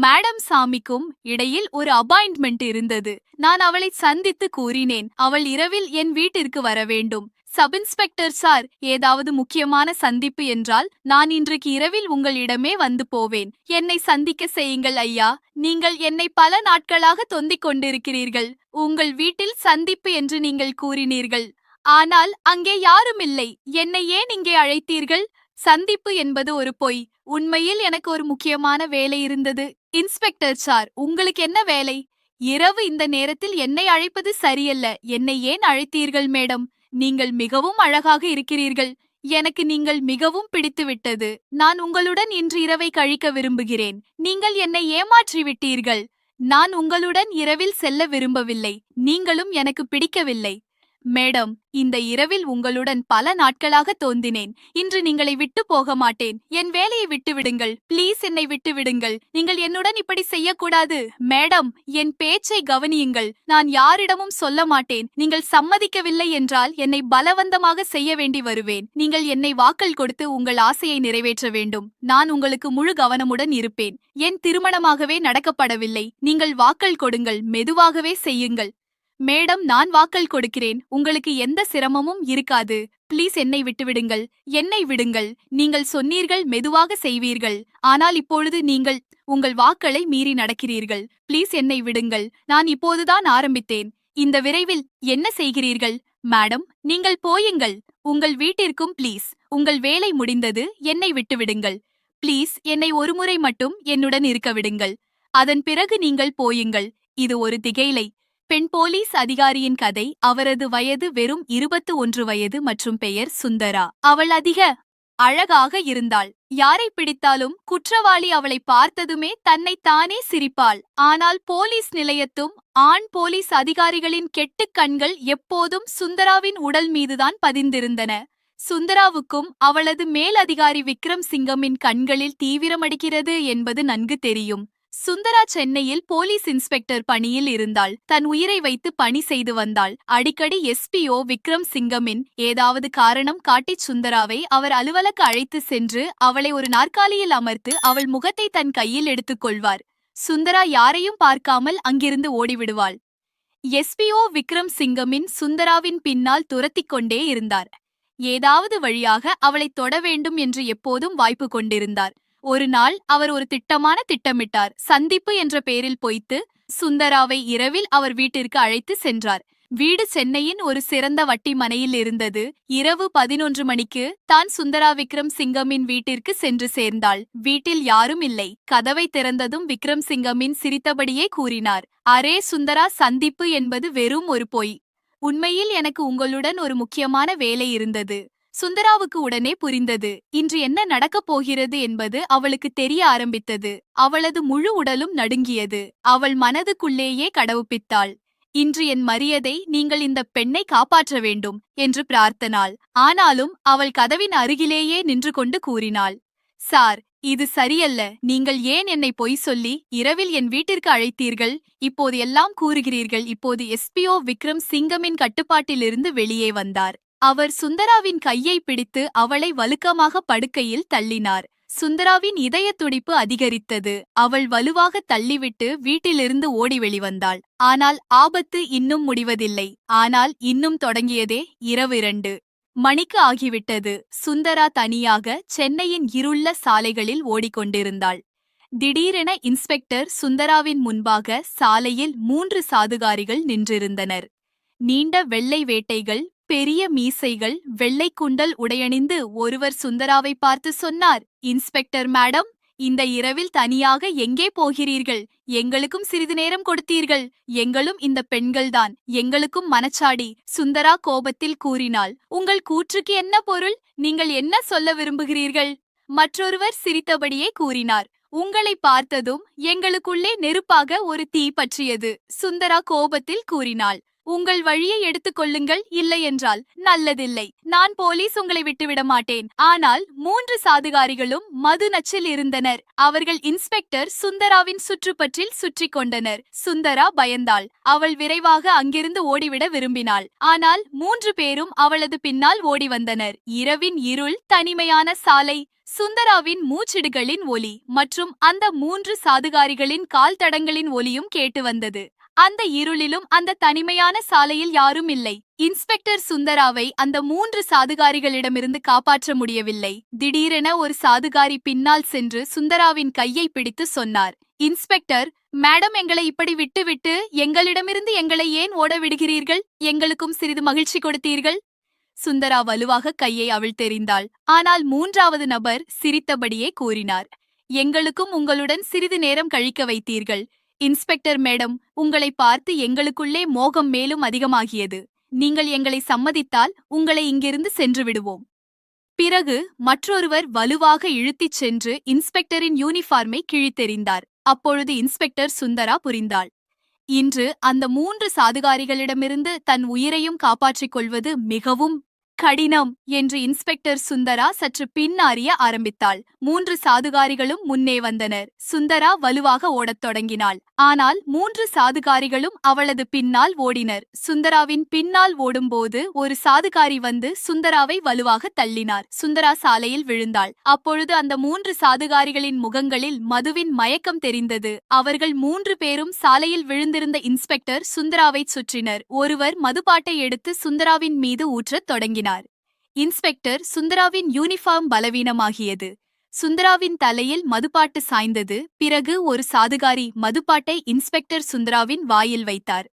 Madam சாமிக்கும் இடையில் ஒரு அப்பாயின்ட்மெண்ட் இருந்தது. நான் அவளை சந்தித்து கூறினேன், அவள் இரவில் என் வீட்டிற்கு வர வேண்டும். சப் இன்ஸ்பெக்டர் சார், ஏதாவது முக்கியமான சந்திப்பு என்றால் நான் இன்றைக்கு இரவில் உங்களிடமே வந்து போவேன். என்னை சந்திக்க செய்யுங்கள் ஐயா. நீங்கள் என்னை பல நாட்களாக தொந்திக் கொண்டிருக்கிறீர்கள். உங்கள் வீட்டில் சந்திப்பு என்று நீங்கள் கூறினீர்கள். ஆனால் அங்கே யாரும் இல்லை. என்னை ஏன் இங்கே அழைத்தீர்கள்? சந்திப்பு என்பது ஒரு பொய். உண்மையில் எனக்கு ஒரு முக்கியமான வேலை இருந்தது. இன்ஸ்பெக்டர் சார், உங்களுக்கு என்ன வேலை? இரவு இந்த நேரத்தில் என்னை அழைப்பது சரியல்ல. என்னை ஏன் அழைத்தீர்கள் மேடம்? நீங்கள் மிகவும் அழகாக இருக்கிறீர்கள். எனக்கு நீங்கள் மிகவும் பிடித்துவிட்டது. நான் உங்களுடன் இன்று இரவை கழிக்க விரும்புகிறேன். நீங்கள் என்னை ஏமாற்றி விட்டீர்கள். நான் உங்களுடன் இரவில் செல்ல விரும்பவில்லை. நீங்களும் எனக்கு பிடிக்கவில்லை. மேடம், இந்த இரவில் உங்களுடன் பல நாட்களாக தோந்தினேன். இன்று நீங்களை விட்டு போக மாட்டேன். என் வேலையை விட்டுவிடுங்கள். ப்ளீஸ், என்னை விட்டுவிடுங்கள். நீங்கள் என்னுடன் இப்படி செய்யக்கூடாது. மேடம், என் பேச்சை கவனியுங்கள். நான் யாரிடமும் சொல்ல மாட்டேன். நீங்கள் சம்மதிக்கவில்லை என்றால் என்னை பலவந்தமாக செய்ய வேண்டி வருவேன். நீங்கள் என்னை வாக்கள் கொடுத்து உங்கள் ஆசையை நிறைவேற்ற வேண்டும். நான் உங்களுக்கு முழு கவனமுடன் இருப்பேன். என் திருமணமாகவே நடக்கப்படவில்லை. நீங்கள் வாக்கள் கொடுங்கள். மெதுவாகவே செய்யுங்கள். மேடம், நான் வாக்கள் கொடுக்கிறேன். உங்களுக்கு எந்த சிரமமும் இருக்காது. ப்ளீஸ், என்னை விட்டுவிடுங்கள். என்னை விடுங்கள். நீங்கள் சொன்னீர்கள் மெதுவாக செய்வீர்கள். ஆனால் இப்பொழுது நீங்கள் உங்கள் வாக்களை மீறி நடக்கிறீர்கள். ப்ளீஸ், என்னை விடுங்கள். நான் இப்போதுதான் ஆரம்பித்தேன். இந்த விரைவில் என்ன செய்கிறீர்கள்? மேடம், நீங்கள் போயுங்கள். உங்கள் வீட்டிற்கும் ப்ளீஸ். உங்கள் வேலை முடிந்தது. என்னை விட்டுவிடுங்கள். ப்ளீஸ், என்னை ஒருமுறை மட்டும் என்னுடன் இருக்க விடுங்கள். அதன் பிறகு நீங்கள் போயுங்கள். இது ஒரு திகைலை பெண் போலீஸ் அதிகாரியின் கதை. அவரது வயது வெறும் 21 வயது மற்றும் பெயர் சுந்தரா. அவள் அதிக அழகாக இருந்தாள். யாரை பிடித்தாலும் குற்றவாளி அவளை பார்த்ததுமே தன்னை தானே சிரிப்பாள். ஆனால் போலீஸ் நிலையத்தும் ஆண் போலீஸ் அதிகாரிகளின் கெட்டுக் கண்கள் எப்போதும் சுந்தராவின் உடல் மீதுதான் பதிந்திருந்தன. சுந்தராவுக்கும் அவளது மேலதிகாரி விக்ரம் சிங்கமின் கண்களில் தீவிரமடிக்கிறது என்பது நன்கு தெரியும். சுந்தரா சென்னையில் போலீஸ் இன்ஸ்பெக்டர் பணியில் இருந்தாள். தன் உயிரை வைத்து பணி செய்து வந்தாள். அடிக்கடி எஸ்பிஓ விக்ரம் சிங்கமின் ஏதாவது காரணம் காட்டி சுந்தராவை அவர் அலுவலக அழைத்து சென்று அவளை ஒரு நாற்காலியில் அமர்த்து அவள் முகத்தை தன் கையில் எடுத்துக் கொள்வார். சுந்தரா யாரையும் பார்க்காமல் அங்கிருந்து ஓடிவிடுவாள். எஸ்பிஓ விக்ரம் சிங்கமின் சுந்தராவின் பின்னால் துரத்திக் கொண்டே இருந்தார். ஏதாவது வழியாக அவளை தொட வேண்டும் என்று எப்போதும் வாய்ப்பு கொண்டிருந்தார். ஒரு நாள் அவர் ஒரு திட்டமிட்டார். சந்திப்பு என்ற பெயரில் பொய்த்து சுந்தராவை இரவில் அவர் வீட்டிற்கு அழைத்து சென்றார். வீடு சென்னையின் ஒரு சிறந்த வட்டி மனையில் இருந்தது. இரவு 11 மணிக்கு தான் சுந்தரா விக்ரம் சிங்கமின் வீட்டிற்கு சென்று சேர்ந்தாள். வீட்டில் யாரும் இல்லை. கதவை திறந்ததும் விக்ரம் சிங்கமின் சிரித்தபடியே கூறினார், அரே சுந்தரா, சந்திப்பு என்பது வெறும் ஒரு பொய். உண்மையில் எனக்கு உங்களுடன் ஒரு முக்கியமான வேலை இருந்தது. சுந்தராவுக்கு உடனே புரிந்தது. இன்று என்ன நடக்கப் போகிறது என்பது அவளுக்கு தெரிய ஆரம்பித்தது. அவளது முழு உடலும் நடுங்கியது. அவள் மனதுக்குள்ளேயே கடவுப்பித்தாள். இன்று என் மரியாதை, நீங்கள் இந்த பெண்ணை காப்பாற்ற வேண்டும் என்று பிரார்த்தனாள். ஆனாலும் அவள் கதவின் அருகிலேயே நின்று கொண்டு கூறினாள், சார், இது சரியல்ல. நீங்கள் ஏன் என்னை பொய் சொல்லி இரவில் என் வீட்டிற்கு அழைத்தீர்கள்? இப்போது எல்லாம் கூறுகிறீர்கள். இப்போது எஸ்பிஓ விக்ரம் சிங்கமின் கட்டுப்பாட்டிலிருந்து வெளியே வந்தார். அவர் சுந்தராவின் கையை பிடித்து அவளை வலுக்கமாக படுக்கையில் தள்ளினார். சுந்தராவின் இதய துடிப்பு அதிகரித்தது. அவள் வலுவாக தள்ளிவிட்டு வீட்டிலிருந்து ஓடி வெளிவந்தாள். ஆனால் ஆபத்து இன்னும் முடிவதில்லை. ஆனால் இன்னும் தொடங்கியதே. இரவு 2 மணிக்கு ஆகிவிட்டது. சுந்தரா தனியாக சென்னையின் இருள சாலைகளில் ஓடிக்கொண்டிருந்தாள். திடீரென இன்ஸ்பெக்டர் சுந்தராவின் முன்பாக சாலையில் 3 சாதுகாரிகள் நின்றிருந்தனர். நீண்ட வெள்ளை வேட்டைகள், பெரிய மீசைகள், வெள்ளை குண்டல் உடையணிந்து ஒருவர் சுந்தராவை பார்த்து சொன்னார், இன்ஸ்பெக்டர் மேடம், இந்த இரவில் தனியாக எங்கே போகிறீர்கள்? எங்களுக்கும் சிறிது நேரம் கொடுத்தீர்கள். எங்களும் இந்த பெண்கள்தான். எங்களுக்கும் மனச்சாடி. சுந்தரா கோபத்தில் கூறினாள், உங்கள் கூற்றுக்கு என்ன பொருள்? நீங்கள் என்ன சொல்ல விரும்புகிறீர்கள்? மற்றொருவர் சிரித்தபடியே கூறினார், உங்களை பார்த்ததும் எங்களுக்குள்ளே நெருப்பாக ஒரு தீ பற்றியது. சுந்தரா கோபத்தில் கூறினாள், உங்கள் வழியை எடுத்துக் கொள்ளுங்கள், இல்லையென்றால் நல்லதில்லை. நான் போலீஸ் உங்களை விட்டுவிட மாட்டேன். ஆனால் 3 சாதுகாரிகளும் மது நச்சில் இருந்தனர். அவர்கள் இன்ஸ்பெக்டர் சுந்தராவின் சுற்றுப்பற்றில் சுற்றி கொண்டனர். சுந்தரா பயந்தாள். அவள் விரைவாக அங்கிருந்து ஓடிவிட விரும்பினாள். ஆனால் 3 பேரும் அவளது பின்னால் ஓடி வந்தனர். இரவின் இருள், தனிமையான சாலை, சுந்தராவின் மூச்சிடுகளின் ஒலி மற்றும் அந்த 3 சாதுகாரிகளின் கால் தடங்களின் ஒலியும் கேட்டு வந்தது. அந்த இருளிலும் அந்த தனிமையான சாலையில் யாரும் இல்லை. இன்ஸ்பெக்டர் சுந்தராவை அந்த 3 சாதுகாரிகளிடமிருந்து காப்பாற்ற முடியவில்லை. திடீரென ஒரு சாதுகாரி பின்னால் சென்று சுந்தராவின் கையை பிடித்து சொன்னார், இன்ஸ்பெக்டர், மேடம், எங்களை இப்படி விட்டுவிட்டு எங்களிடமிருந்து எங்களை ஏன் ஓட விடுகிறீர்கள்? எங்களுக்கும் சிறிது மகிழ்ச்சி கொடுத்தீர்கள். சுந்தரா வலுவாக கையை அவிழ்த்தெறிந்தாள். ஆனால் 3வது நபர் சிரித்தபடியே கூறினார், எங்களுக்கும் உங்களுடன் சிறிது நேரம் கழிக்க வைத்தீர்கள். இன்ஸ்பெக்டர் மேடம், உங்களை பார்த்து எங்களுக்குள்ளே மோகம் மேலும் அதிகமாகியது. நீங்கள் எங்களை சம்மதித்தால் உங்களை இங்கிருந்து சென்று விடுவோம். பிறகு மற்றொருவர் வலுவாக இழுத்திச் சென்று இன்ஸ்பெக்டரின் யூனிஃபார்மை கிழித்தெறிந்தார். அப்பொழுது இன்ஸ்பெக்டர் சுந்தரா புரிந்தாள். இன்று அந்த 3 சாதுகாரிகளிடமிருந்து தன் உயிரையும் காப்பாற்றிக் கொள்வது மிகவும் கடினம் என்று இன்ஸ்பெக்டர் சுந்தரா சற்று பின்னாறிய ஆரம்பித்தாள். 3 சாதுகாரிகளும் முன்னே வந்தனர். சுந்தரா வலுவாக ஓடத் தொடங்கினாள். ஆனால் 3 சாதுகாரிகளும் அவளது பின்னால் ஓடினர். சுந்தராவின் பின்னால் ஓடும்போது ஒரு சாதுகாரி வந்து சுந்தராவை வலுவாக தள்ளினார். சுந்தரா சாலையில் விழுந்தாள். அப்பொழுது அந்த 3 சாதுகாரிகளின் முகங்களில் மதுவின் மயக்கம் தெரிந்தது. அவர்கள் 3 பேரும் சாலையில் விழுந்திருந்த இன்ஸ்பெக்டர் சுந்தராவை சுற்றினர். ஒருவர் மதுபாட்டை எடுத்து சுந்தராவின் மீது ஊற்றத் தொடங்கினார். Inspector சுந்தராவின் uniform பலவீனமாகியது. சுந்தராவின் தலையில் மதுப்பாட்டு சாய்ந்தது. பிறகு ஒரு சாதுகாரி மதுப்பாட்டை இன்ஸ்பெக்டர் சுந்தராவின் வாயில் வைத்தார்.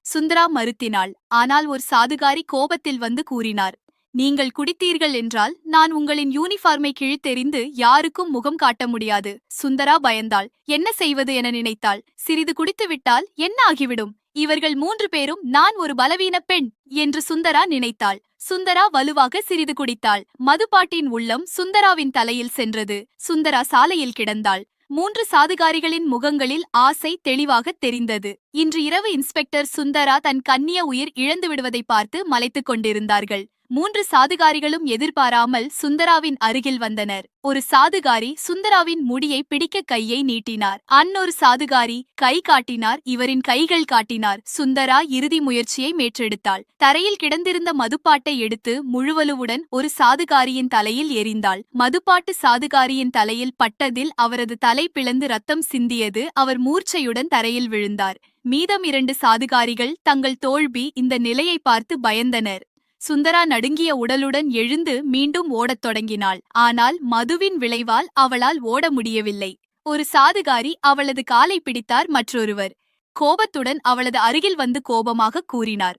சுந்தரா மறுத்தினாள். ஆனால் ஒரு சாதுகாரி கோபத்தில் வந்து கூறினார், நீங்கள் குடித்தீர்கள் என்றால் நான் உங்களின் யூனிஃபார்மை கிழித்தெறிந்து யாருக்கும் முகம் காட்ட முடியாது. சுந்தரா பயந்தாள். என்ன செய்வது என நினைத்தாள். சிறிது குடித்துவிட்டால் என்ன ஆகிவிடும்? இவர்கள் 3 பேரும் நான் ஒரு பலவீன பெண் என்று சுந்தரா நினைத்தாள். சுந்தரா வலுவாக சிறிது குடித்தாள். மதுபாட்டின் உள்ளம் சுந்தராவின் தலையில் சென்றது. சுந்தரா சாலையில் கிடந்தாள். 3 சாதுகாரிகளின் முகங்களில் ஆசை தெளிவாக தெரிந்தது. இன்று இரவு இன்ஸ்பெக்டர் சுந்தரா தன் கன்னிய உயிர் இழந்து விடுவதை பார்த்து மலைத்துக் கொண்டிருந்தார்கள். 3 சாதுகாரிகளும் எதிர்பாராமல் சுந்தராவின் அருகில் வந்தனர். ஒரு சாதுகாரி சுந்தராவின் முடியை பிடிக்க கையை நீட்டினார். அன்னொரு சாதுகாரி கை காட்டினார். இவரின் கைகள் காட்டினார். சுந்தரா இறுதி முயற்சியை மேற்றெடுத்தாள். தரையில் கிடந்திருந்த மதுப்பாட்டை எடுத்து முழுவலுவுடன் ஒரு சாதுகாரியின் தலையில் எறிந்தாள். மதுப்பாட்டு சாதுகாரியின் தலையில் பட்டதில் அவரது தலை பிளந்து ரத்தம் சிந்தியது. அவர் மூர்ச்சையுடன் தரையில் விழுந்தார். மீதம் 2 சாதுகாரிகள் தங்கள் தோல்வி இந்த நிலையை பார்த்து பயந்தனர். சுந்தரா நடுங்கிய உடலுடன் எழுந்து மீண்டும் ஓடத் தொடங்கினாள். ஆனால் மதுவின் விளைவால் அவளால் ஓட முடியவில்லை. ஒரு சாதுகாரி அவளது காலை பிடித்தார். மற்றொருவர் கோபத்துடன் அவளது அருகில் வந்து கோபமாக கூறினார்,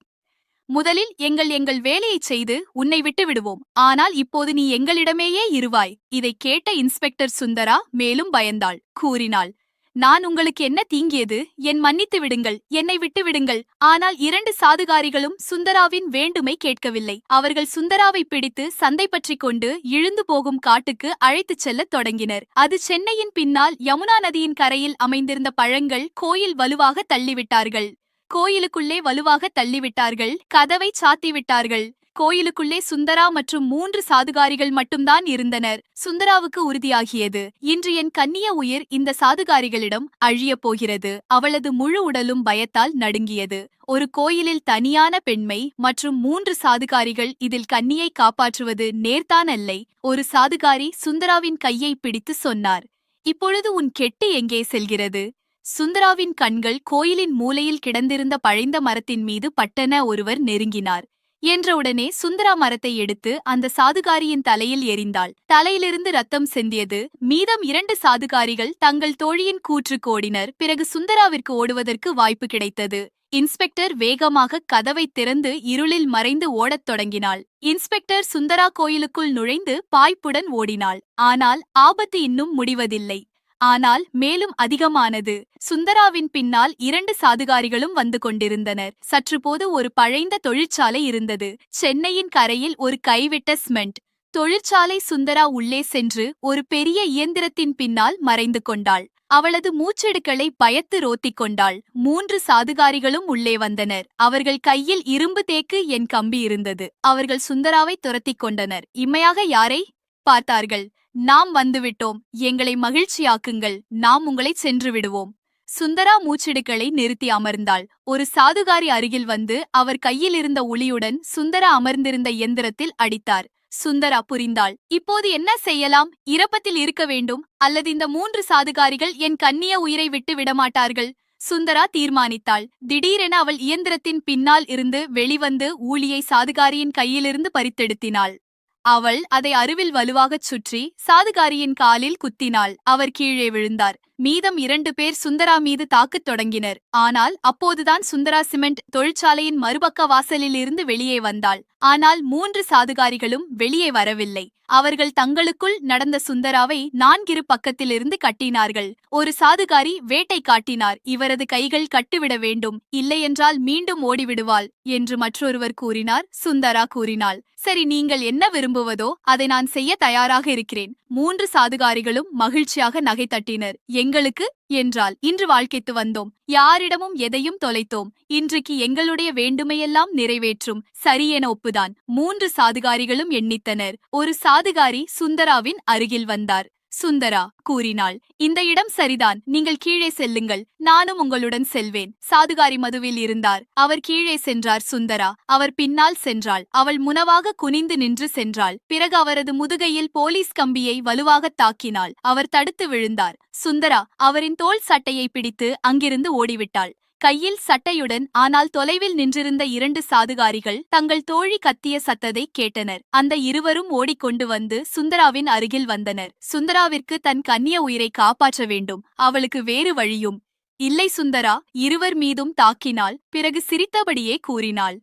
முதலில் எங்கள் வேலையைச் செய்து உன்னை விட்டு விடுவோம். ஆனால் இப்போது நீ எங்களிடமேயே இருவாய். இதை கேட்ட இன்ஸ்பெக்டர் சுந்தரா மேலும் பயந்தாள். கூறினாள், நான் உங்களுக்கு என்ன தீங்கியது? மன்னித்து விடுங்கள், என்னை விட்டு விடுங்கள். ஆனால் 2 சாதுகாரிகளும் சுந்தராவின் வேண்டுமை கேட்கவில்லை. அவர்கள் சுந்தராவை பிடித்து சண்டை பற்றிக் கொண்டு இழுந்து போகும் காட்டுக்கு அழைத்துச் செல்லத் தொடங்கினர். அது சென்னையின் பின்னால் யமுனா நதியின் கரையில் அமைந்திருந்த பழங்கள் கோயில் வலுவாக தள்ளிவிட்டார்கள். கோயிலுக்குள்ளே வலுவாக தள்ளிவிட்டார்கள். கதவை சாத்திவிட்டார்கள். கோயிலுக்குள்ளே சுந்தரா மற்றும் 3 சாதுகாரிகள் மட்டும்தான் இருந்தனர். சுந்தராவுக்கு உறுதியாகியது, இன்று என் கன்னிய உயிர் இந்த சாதுகாரிகளிடம் அழியப் போகிறது. அவளது முழு உடலும் பயத்தால் நடுங்கியது. ஒரு கோயிலில் தனியான பெண்மை மற்றும் 3 சாதுகாரிகள் இதில் கன்னியை காப்பாற்றுவது நேர்த்தானல்லை. ஒரு சாதுகாரி சுந்தராவின் கையை பிடித்து சொன்னார், இப்பொழுது உன் கெட்டி எங்கே செல்கிறது? சுந்தராவின் கண்கள் கோயிலின் மூலையில் கிடந்திருந்த பழைந்த மரத்தின் மீது பட்டன. ஒருவர் நெருங்கினார். என்றவுடனே சுந்தரா மரத்தை எடுத்து அந்த சாதுகாரியின் தலையில் எறிந்தாள். தலையிலிருந்து ரத்தம் சிந்தியது. மீதம் 2 சாதுகாரிகள் தங்கள் தோழியின் கூற்று கோடினர். பிறகு சுந்தராவிற்கு ஓடுவதற்கு வாய்ப்பு கிடைத்தது. இன்ஸ்பெக்டர் வேகமாக கதவை திறந்து இருளில் மறைந்து ஓடத் தொடங்கினாள். இன்ஸ்பெக்டர் சுந்தரா கோயிலுக்குள் நுழைந்து பாய்ப்புடன் ஓடினாள். ஆனால் ஆபத்து இன்னும் முடிவதில்லை. ஆனால் மேலும் அதிகமானது. சுந்தராவின் பின்னால் 2 சாதுகாரிகளும் வந்து கொண்டிருந்தனர். சற்றுபோது ஒரு பழைந்த தொழிற்சாலை இருந்தது. சென்னையின் கரையில் ஒரு கைவிட்ட சிமெண்ட் தொழிற்சாலை. சுந்தரா உள்ளே சென்று ஒரு பெரிய இயந்திரத்தின் பின்னால் மறைந்து கொண்டாள். அவளது மூச்செடுக்களை பயத்து ரோத்திக் கொண்டாள். 3 சாதுகாரிகளும் உள்ளே வந்தனர். அவர்கள் கையில் இரும்பு தேக்கு என் கம்பி இருந்தது. அவர்கள் சுந்தராவை துரத்திக் கொண்டனர். இம்மையாக யாரை பார்த்தார்கள்? நாம் வந்துவிட்டோம், எங்களை மகிழ்ச்சியாக்குங்கள், நாம் உங்களை சென்று விடுவோம். சுந்தரா மூச்செடுக்களை நிறுத்தி அமர்ந்தாள். ஒரு சாதுகாரி அருகில் வந்து அவர் கையில் இருந்த உளியுடன் சுந்தரா அமர்ந்திருந்த இயந்திரத்தில் அடித்தார். சுந்தரா புரிந்தாள். இப்போது என்ன செய்யலாம்? இறப்பத்தில் இருக்க வேண்டும், அல்லது இந்த 3 சாதுகாரிகள் என் கண்ணிய உயிரை விட்டு விடமாட்டார்கள். சுந்தரா தீர்மானித்தாள். திடீரென அவள் இயந்திரத்தின் பின்னால் இருந்து வெளிவந்து ஊழியை சாதுகாரியின் கையிலிருந்து பறித்தெடுத்தினாள். அவள் அதை அருவில் வலுவாகச் சுற்றி சாதுகாரியின் காலில் குத்தினாள். அவர் கீழே விழுந்தார். மீதம் 2 பேர் சுந்தரா மீது தாக்கத் தொடங்கினர். ஆனால் அப்போதுதான் சுந்தரா சிமெண்ட் தொழிற்சாலையின் மறுபக்க வாசலில் இருந்து வெளியே வந்தாள். ஆனால் 3 சாதுகாரிகளும் வெளியே வரவில்லை. அவர்கள் தங்களுக்குள் நடந்த சுந்தராவை 4 பக்கத்திலிருந்து கட்டினார்கள். ஒரு சாதுகாரி வேட்டை காட்டினார். இவரது கைகள் கட்டுவிட வேண்டும், இல்லையென்றால் மீண்டும் ஓடிவிடுவாள் என்று மற்றொருவர் கூறினார். சுந்தரா கூறினாள், சரி, நீங்கள் என்ன விரும்புவதோ அதை நான் செய்ய தயாராக இருக்கிறேன். 3 சாதுகாரிகளும் மகிழ்ச்சியாக நகை தட்டினர். எங்களுக்கு என்றால், இன்று வாழ்க்கைக்கு வந்தோம், யாரிடமும் எதையும் தொலைத்தோம், இன்றைக்கு எங்களுடைய வேண்டுமையெல்லாம் நிறைவேற்றும், சரியென ஒப்புதான். 3 சாதுகாரிகளும் எண்ணித்தனர். ஒரு சாதுகாரி சுந்தராவின் அருகில் வந்தார். சுந்தரா கூறினாள், இந்த இடம் சரிதான், நீங்கள் கீழே செல்லுங்கள், நானும் உங்களுடன் செல்வேன். சாதுகாரி மதுவில் இருந்தார். அவர் கீழே சென்றார். சுந்தரா அவர் பின்னால் சென்றாள். அவள் முனவாக குனிந்து நின்று சென்றாள். பிறகு அவரது முதுகையில் போலீஸ் கம்பியை வலுவாகத் தாக்கினாள். அவர் தடுத்து விழுந்தார். சுந்தரா அவரின் தோள் சட்டையை பிடித்து அங்கிருந்து ஓடிவிட்டாள். கையில் சட்டையுடன். ஆனால் தொலைவில் நின்றிருந்த 2 சாதுகாரிகள் தங்கள் தோழி கத்திய சத்தத்தை கேட்டனர். அந்த இருவரும் ஓடிக்கொண்டு வந்து சுந்தராவின் அருகில் வந்தனர். சுந்தராவிற்கு தன் கன்னிய உயிரை காப்பாற்ற வேண்டும், அவளுக்கு வேறு வழியும் இல்லை. சுந்தரா இருவர் மீதும் தாக்கினாள். பிறகு சிரித்தபடியே கூறினாள்,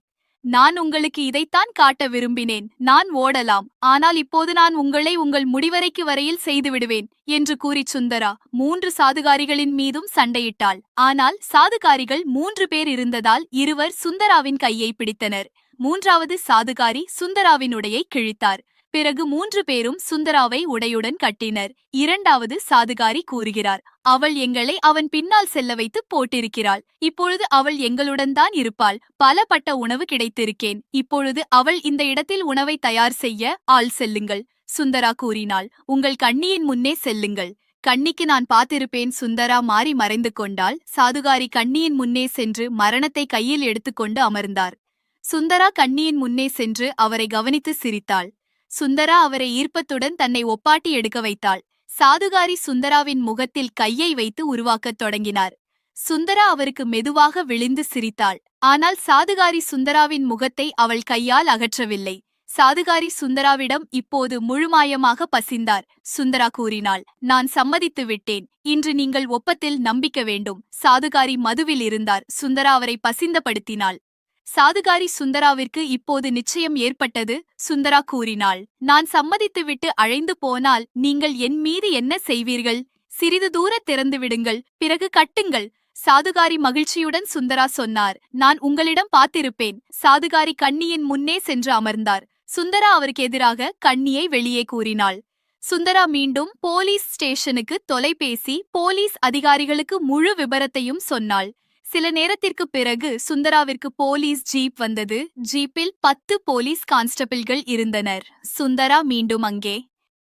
நான் உங்களுக்கு இதைத்தான் காட்ட விரும்பினேன். நான் ஓடலாம், ஆனால் இப்போது நான் உங்களை உங்கள் முடிவரைக்கு வரையில் செய்துவிடுவேன் என்று கூறி சுந்தரா 3 சாதுகாரிகளின் மீதும் சண்டையிட்டாள். ஆனால் சாதுகாரிகள் 3 பேர் இருந்ததால் இருவர் சுந்தராவின் கையை பிடித்தனர். 3வது சாதுகாரி சுந்தராவின் உடையை கிழித்தார். பிறகு 3 பேரும் சுந்தராவை உடையுடன் கட்டினர். 2வது சாதுகாரி கூறுகிறார், அவள் எங்களை அவன் பின்னால் செல்ல வைத்து போட்டிருக்கிறாள். இப்பொழுது அவள் எங்களுடன் தான் இருப்பாள். பலப்பட்ட உணவு கிடைத்திருக்கேன். இப்பொழுது அவள் இந்த இடத்தில் உணவை தயார் செய்ய ஆள் செல்லுங்கள். சுந்தரா கூறினாள், உங்கள் கண்ணியின் முன்னே செல்லுங்கள். கண்ணிக்கு நான் பார்த்திருப்பேன். சுந்தரா மாறி மறைந்து கொண்டாள். சாதுகாரி கண்ணியின் முன்னே சென்று மரணத்தை கையில் எடுத்துக்கொண்டு அமர்ந்தார். சுந்தரா கண்ணியின் முன்னே சென்று அவரை கவனித்து சிரித்தாள். சுந்தரா அவரை ஈர்ப்பத்துடன் தன்னை ஒப்பாட்டி எடுக்க வைத்தாள். சாதுகாரி சுந்தராவின் முகத்தில் கையை வைத்து உருவாக்கத் தொடங்கினார். சுந்தரா அவருக்கு மெதுவாக விழுந்து சிரித்தாள். ஆனால் சாதுகாரி சுந்தராவின் முகத்தை அவள் கையால் அகற்றவில்லை. சாதுகாரி சுந்தராவிடம் இப்போது முழுமாயமாக பசிந்தார். சுந்தரா கூறினாள், நான் சம்மதித்து விட்டேன். இன்று நீங்கள் ஒப்பத்தில் நம்பிக்க வேண்டும். சாதுகாரி மதுவில் இருந்தார். சுந்தரா அவரை பசிந்தப்படுத்தினாள். சாதுகாரி சுந்தராவிற்கு இப்போது நிச்சயம் ஏற்பட்டது. சுந்தரா கூறினாள், நான் சம்மதித்துவிட்டு அழைந்து போனால் நீங்கள் என் மீது என்ன செய்வீர்கள்? சிறிது தூர திறந்து விடுங்கள், பிறகு கட்டுங்கள். சாதுகாரி மகிழ்ச்சியுடன் சுந்தரா சொன்னார், நான் உங்களிடம் பார்த்திருப்பேன். சாதுகாரி கண்ணியின் முன்னே சென்று அமர்ந்தார். சுந்தரா அவருக்கு எதிராக கண்ணியை வெளியே கூறினாள். சுந்தரா மீண்டும் போலீஸ் ஸ்டேஷனுக்கு தொலைபேசி போலீஸ் அதிகாரிகளுக்கு முழு விபரத்தையும் சொன்னாள். சில நேரத்திற்கு பிறகு சுந்தராவிற்கு போலீஸ் ஜீப் வந்தது. ஜீப்பில் 10 போலீஸ் கான்ஸ்டபிள்கள் இருந்தனர். சுந்தரா மீண்டும் அங்கே.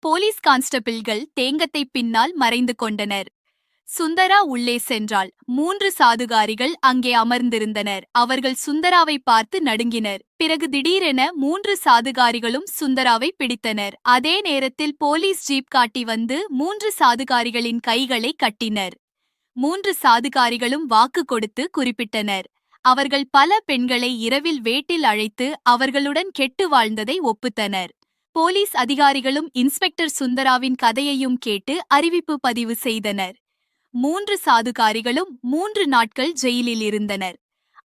போலீஸ் கான்ஸ்டபிள்கள் தேங்கத்தை பின்னால் மறைந்து கொண்டனர். சுந்தரா உள்ளே சென்றாள். 3 சாதுகாரிகள் அங்கே அமர்ந்திருந்தனர். அவர்கள் சுந்தராவை பார்த்து நடுங்கினர். பிறகு திடீரென 3 சாதுகாரிகளும் சுந்தராவை பிடித்தனர். அதே நேரத்தில் போலீஸ் ஜீப் காட்டி வந்து 3 சாதுகாரிகளின் கைகளை கட்டினர். 3 சாதுகாரிகளும் வாக்கு கொடுத்து குறிப்பிட்டனர். அவர்கள் பல பெண்களை இரவில் வேட்டில் அழைத்து அவர்களுடன் கெட்டு வாழ்ந்ததை ஒப்புத்தனர். போலீஸ் அதிகாரிகளும் இன்ஸ்பெக்டர் சுந்தராவின் கதையையும் கேட்டு அறிவிப்பு பதிவு செய்தனர். 3 சாதுகாரிகளும் 3 நாட்கள் ஜெயிலில் இருந்தனர்.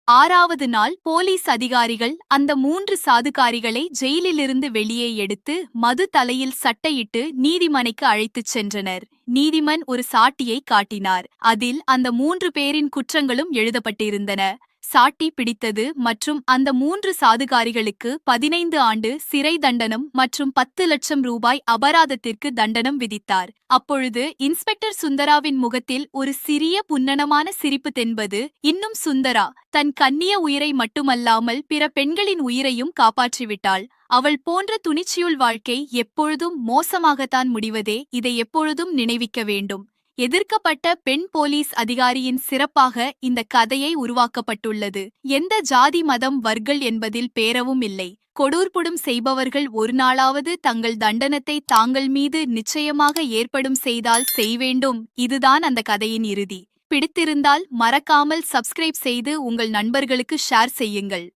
6வது நாள் போலீஸ் அதிகாரிகள் அந்த 3 சாதுகாரிகளை ஜெயிலிலிருந்து வெளியே எடுத்து மது தலையில் சட்டையிட்டு நீதிமனைக்கு அழைத்துச் சென்றனர். நீதிமன் ஒரு சாட்டியை காட்டினார். அதில் அந்த 3 பேரின் குற்றங்களும் எழுதப்பட்டிருந்தன. சாட்டி பிடித்தது மற்றும் அந்த 3 சாதுகாரிகளுக்கு 15 ஆண்டு சிறை தண்டனம் மற்றும் 10 லட்சம் ரூபாய் அபராதத்திற்கு தண்டனம் விதித்தார். அப்பொழுது இன்ஸ்பெக்டர் சுந்தராவின் முகத்தில் ஒரு சிறிய புன்னணமான சிரிப்பு தென்பது. இன்னும் சுந்தரா தன் கன்னிய உயிரை மட்டுமல்லாமல் பிற பெண்களின் உயிரையும் காப்பாற்றிவிட்டாள். அவள் போன்ற துணிச்சியுள் வாழ்க்கை எப்பொழுதும் மோசமாகத்தான் முடிவதே. இதை எப்பொழுதும் நினைவிக்க வேண்டும். எதிர்க்கப்பட்ட பெண் போலீஸ் அதிகாரியின் சிறப்பாக இந்த கதையை உருவாக்கப்பட்டுள்ளது. எந்த ஜாதி மதம் வர்கள் என்பதில் பேரவும் இல்லை. கொடூர்புடும் செய்பவர்கள் ஒரு நாளாவது தங்கள் தண்டனத்தை தாங்கள் மீது நிச்சயமாக ஏற்படும் செய்தால் செய்வேண்டும். இதுதான் அந்த கதையின் இறுதி. பிடித்திருந்தால் மறக்காமல் சப்ஸ்கிரைப் செய்து உங்கள் நண்பர்களுக்கு ஷேர் செய்யுங்கள்.